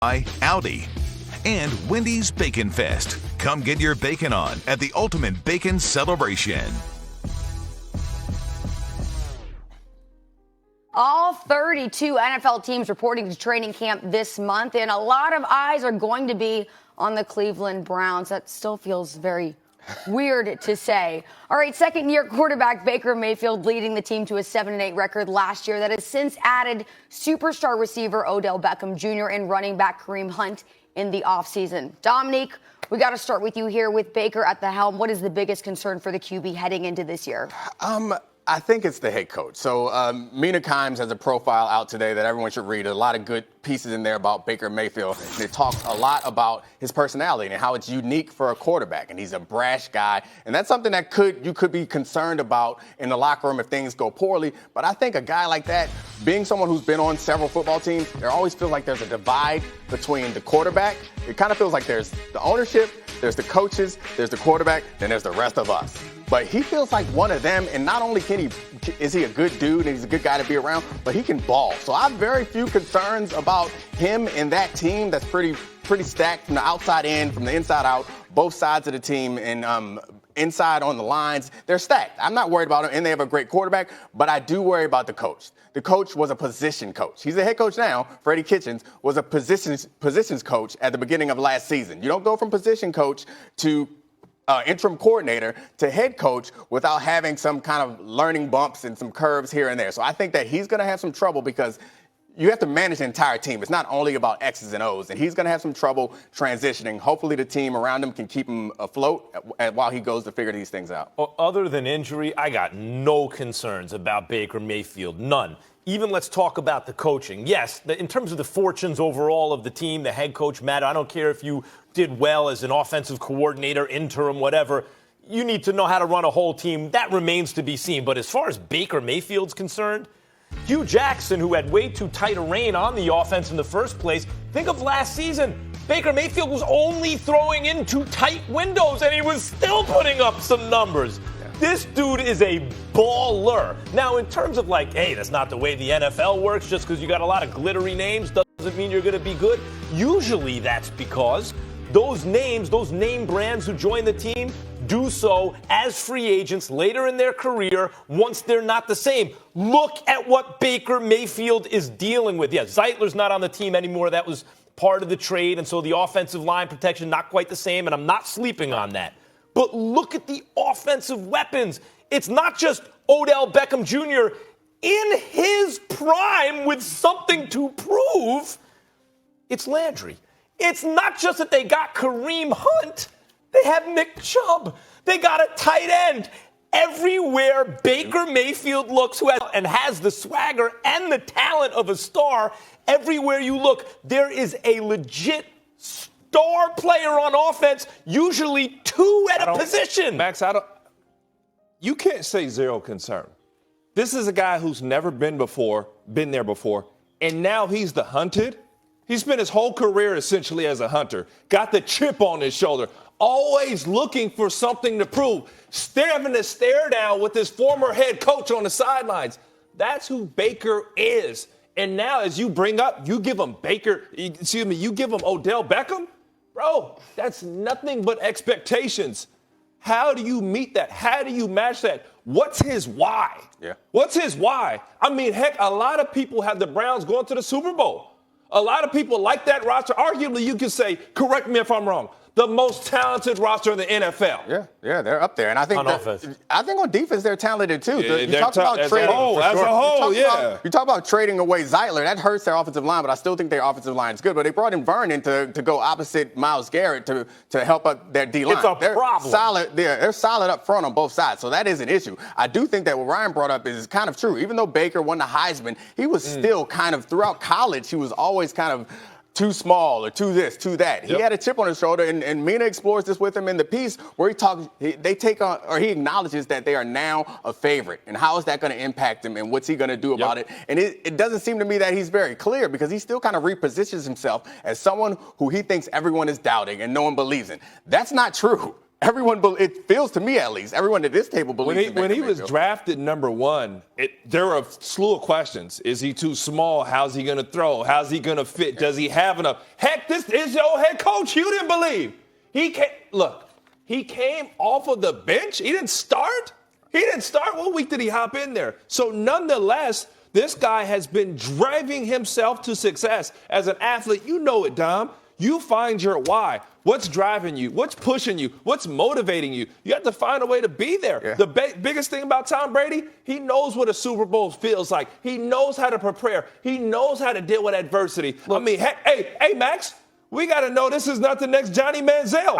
by Audi and Wendy's Bacon Fest. Come get your bacon on at the Ultimate Bacon Celebration. All 32 NFL teams reporting to training camp this month, and a lot of eyes are going to be on the Cleveland Browns. That still feels very weird to say. All right, second-year quarterback Baker Mayfield leading the team to a 7-8 record last year that has since added superstar receiver Odell Beckham Jr. and running back Kareem Hunt in the offseason. Dominique, we got to start with you here with Baker at the helm. What is the biggest concern for the QB heading into this year? I think it's the head coach. So Mina Kimes has a profile out today that everyone should read. A lot of good pieces in there about Baker Mayfield. And it talks a lot about his personality and how it's unique for a quarterback. And he's a brash guy. And that's something that you could be concerned about in the locker room if things go poorly. But I think a guy like that, being someone who's been on several football teams, there always feels like there's a divide between the quarterback. It kind of feels like there's the ownership, there's the coaches, there's the quarterback, then there's the rest of us. But he feels like one of them, and not only is he a good dude and he's a good guy to be around, but he can ball. So I have very few concerns about him and that team that's pretty stacked from the outside in, from the inside out, both sides of the team, and inside on the lines. They're stacked. I'm not worried about it, and they have a great quarterback, but I do worry about the coach. The coach was a position coach. He's a head coach now. Freddie Kitchens was a positions coach at the beginning of last season. You don't go from position coach to interim coordinator to head coach without having some kind of learning bumps and some curves here and there. So I think that he's going to have some trouble because you have to manage the entire team. It's not only about X's and O's, and he's going to have some trouble transitioning. Hopefully the team around him can keep him afloat while he goes to figure these things out. Other than injury, I got no concerns about Baker Mayfield, none. Even let's talk about the coaching. Yes, in terms of the fortunes overall of the team, the head coach matter. I don't care if you did well as an offensive coordinator, interim, whatever. You need to know how to run a whole team. That remains to be seen. But as far as Baker Mayfield's concerned, Hugh Jackson, who had way too tight a rein on the offense in the first place, think of last season. Baker Mayfield was only throwing into tight windows, and he was still putting up some numbers. This dude is a baller. Now, in terms of hey, that's not the way the NFL works. Just because you got a lot of glittery names doesn't mean you're going to be good. Usually that's because those names, those name brands who join the team do so as free agents later in their career once they're not the same. Look at what Baker Mayfield is dealing with. Yeah, Zeitler's not on the team anymore. That was part of the trade, and so the offensive line protection not quite the same, and I'm not sleeping on that. But look at the offensive weapons. It's not just Odell Beckham Jr. in his prime with something to prove. It's Landry. It's not just that they got Kareem Hunt. They have Nick Chubb. They got a tight end. Everywhere Baker Mayfield looks and has the swagger and the talent of a star, everywhere you look, there is a legit star player on offense, usually two at a position. Max, you can't say zero concern. This is a guy who's never been there before, and now he's the hunted. He spent his whole career essentially as a hunter, got the chip on his shoulder, always looking for something to prove, having to stare down with his former head coach on the sidelines. That's who Baker is. And now as you bring up, you give him you give him Odell Beckham? Bro, that's nothing but expectations. How do you meet that? How do you match that? What's his why? Yeah. What's his why? I mean, heck, a lot of people have the Browns going to the Super Bowl. A lot of people like that roster. Arguably, you could say, correct me if I'm wrong, the most talented roster in the NFL. Yeah, they're up there. And I think on defense they're talented too. You talk about trading as a whole, you talk about trading away Zeitler. That hurts their offensive line, but I still think their offensive line is good. But they brought in Vernon to go opposite Myles Garrett to help out their D line. It's a problem. Solid. They're solid up front on both sides, so that is an issue. I do think that what Ryan brought up is kind of true. Even though Baker won the Heisman, he was still kind of throughout college. He was always kind of too small or too this, too that. He had a chip on his shoulder, and Mina explores this with him in the piece where he acknowledges that they are now a favorite. And how is that going to impact him, and what's he going to do about it? And it doesn't seem to me that he's very clear because he still kind of repositions himself as someone who he thinks everyone is doubting and no one believes in. That's not true. it feels to me at least, everyone at this table believes when he was drafted number 1, there were a slew of questions. Is he too small? How's he going to throw? How's he going to fit? Does he have enough? Heck, this is your head coach. You didn't believe. He came off of the bench. He didn't start. What week did he hop in there? So nonetheless, this guy has been driving himself to success. As an athlete, you know it, Dom. You find your why. What's driving you? What's pushing you? What's motivating you? You have to find a way to be there. Yeah. The biggest thing about Tom Brady, he knows what a Super Bowl feels like. He knows how to prepare. He knows how to deal with adversity. Look, I mean, hey, Max, we got to know this is not the next Johnny Manziel.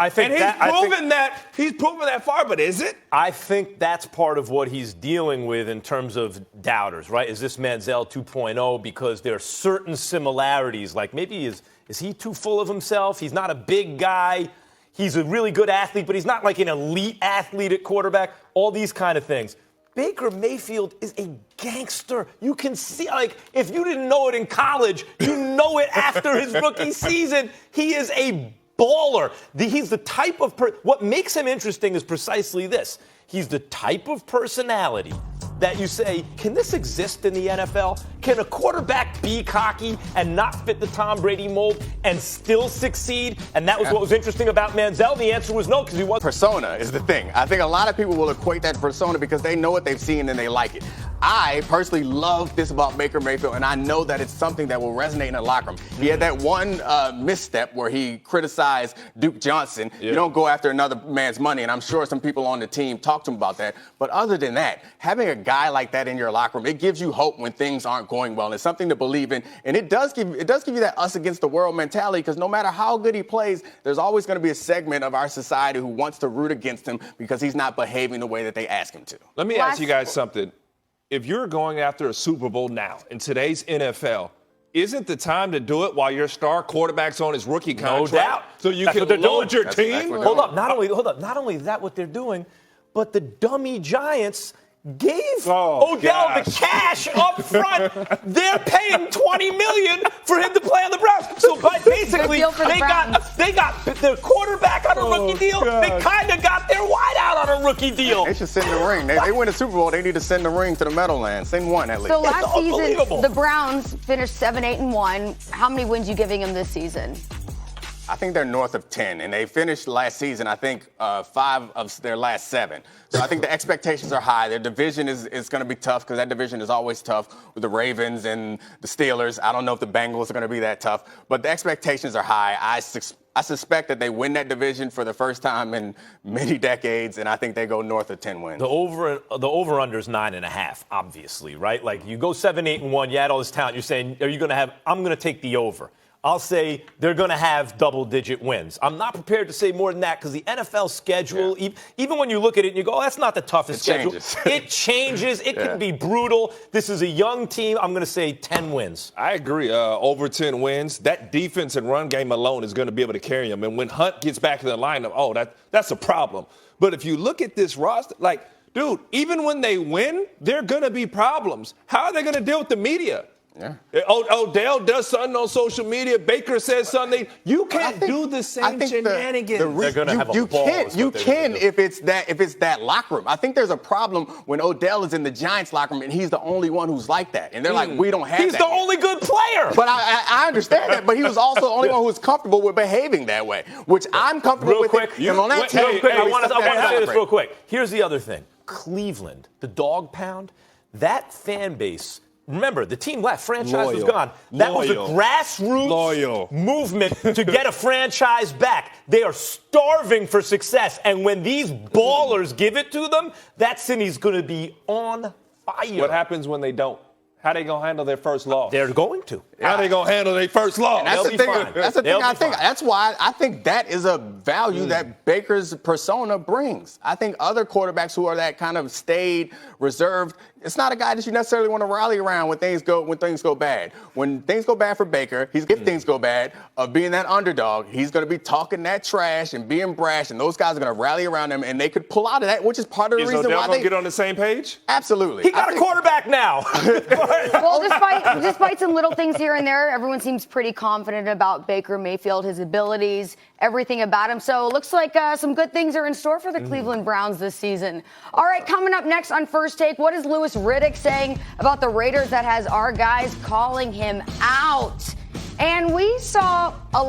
He's proven that far, but is it? I think that's part of what he's dealing with in terms of doubters, right? Is this Manziel 2.0? Because there are certain similarities, like maybe is he too full of himself? He's not a big guy. He's a really good athlete, but he's not like an elite athlete at quarterback. All these kind of things. Baker Mayfield is a gangster. You can see, like, if you didn't know it in college, you know it after his rookie season. He is a baller. He's the type of what makes him interesting is precisely this. He's the type of personality that you say, can this exist in the NFL? Can a quarterback be cocky and not fit the Tom Brady mold and still succeed? And that was what was interesting about Manziel. The answer was no, because he wasn't. Persona is the thing. I think a lot of people will equate that to persona because they know what they've seen and they like it. I personally love this about Baker Mayfield, and I know that it's something that will resonate in the locker room. He had that one misstep where he criticized Duke Johnson. Yeah. You don't go after another man's money, and I'm sure some people on the team talked to him about that. But other than that, having a guy like that in your locker room, it gives you hope when things aren't going well. It's something to believe in, and it does give you that us against the world mentality, because no matter how good he plays, there's always going to be a segment of our society who wants to root against him because he's not behaving the way that they ask him to. Let me ask you guys something. If you're going after a Super Bowl now in today's NFL, isn't the time to do it while your star quarterback's on his rookie contract? No doubt. So you can load your team? Hold up. Not only is that what they're doing, but the dummy Giants gave Odell the cash up front. They're paying $20 million for him to play on the Browns. So basically, they got their quarterback on a rookie deal. God. They kind of got their wideout on a rookie deal. They should send the ring. They win the Super Bowl. They need to send the ring to the Meadowlands. Send one at least. So last season, the Browns finished 7-8-1. How many wins you giving them this season? I think they're north of 10, and they finished last season, I think, 5 of their last 7. So I think the expectations are high. Their division is going to be tough because that division is always tough with the Ravens and the Steelers. I don't know if the Bengals are going to be that tough, but the expectations are high. I suspect that they win that division for the first time in many decades, and I think they go north of 10 wins. The over-under is 9.5, obviously, right? Like, you go 7-8-1, you add all this talent, you're saying, are you going to have – I'm going to take the over. I'll say they're going to have double-digit wins. I'm not prepared to say more than that because the NFL schedule, even when you look at it and you go, that's not the toughest schedule. It changes. It can be brutal. This is a young team. I'm going to say 10 wins. I agree. Over 10 wins. That defense and run game alone is going to be able to carry them. And when Hunt gets back in the lineup, that's a problem. But if you look at this roster, like, dude, even when they win, there are going to be problems. How are they going to deal with the media? Yeah. Odell does something on social media. Baker says something. You can't do the same shenanigans. They're going to have a ball. You can if it's that locker room. I think there's a problem when Odell is in the Giants locker room and he's the only one who's like that. And they're like, we don't have He's that. the only good player. But I understand that. But he was also the only one who was comfortable with behaving that way, which I'm comfortable with. Real quick. I want to say this real quick. Here's the other thing. Cleveland, the dog pound, that fan base. Remember, the team left. Franchise was gone. That was a grassroots movement to get a franchise back. They are starving for success. And when these ballers give it to them, that city's going to be on fire. What happens when they don't? How they going to handle their first loss? They're going to. How they going to handle their first loss? And that's the thing. That's the thing I think. That's why I think that is a value that Baker's persona brings. I think other quarterbacks who are that kind of staid, reserved, it's not a guy that you necessarily want to rally around when things go bad. When things go bad for Baker, if things go bad, being that underdog, he's going to be talking that trash and being brash, and those guys are going to rally around him, and they could pull out of that, which is part of the reason why they get on the same page. Absolutely. He got a quarterback now. Well, despite some little things here and there, everyone seems pretty confident about Baker Mayfield, his abilities, everything about him. So it looks like some good things are in store for the Cleveland Browns this season. All right, coming up next on First Take, what is Louis Riddick saying about the Raiders that has our guys calling him out? And we saw a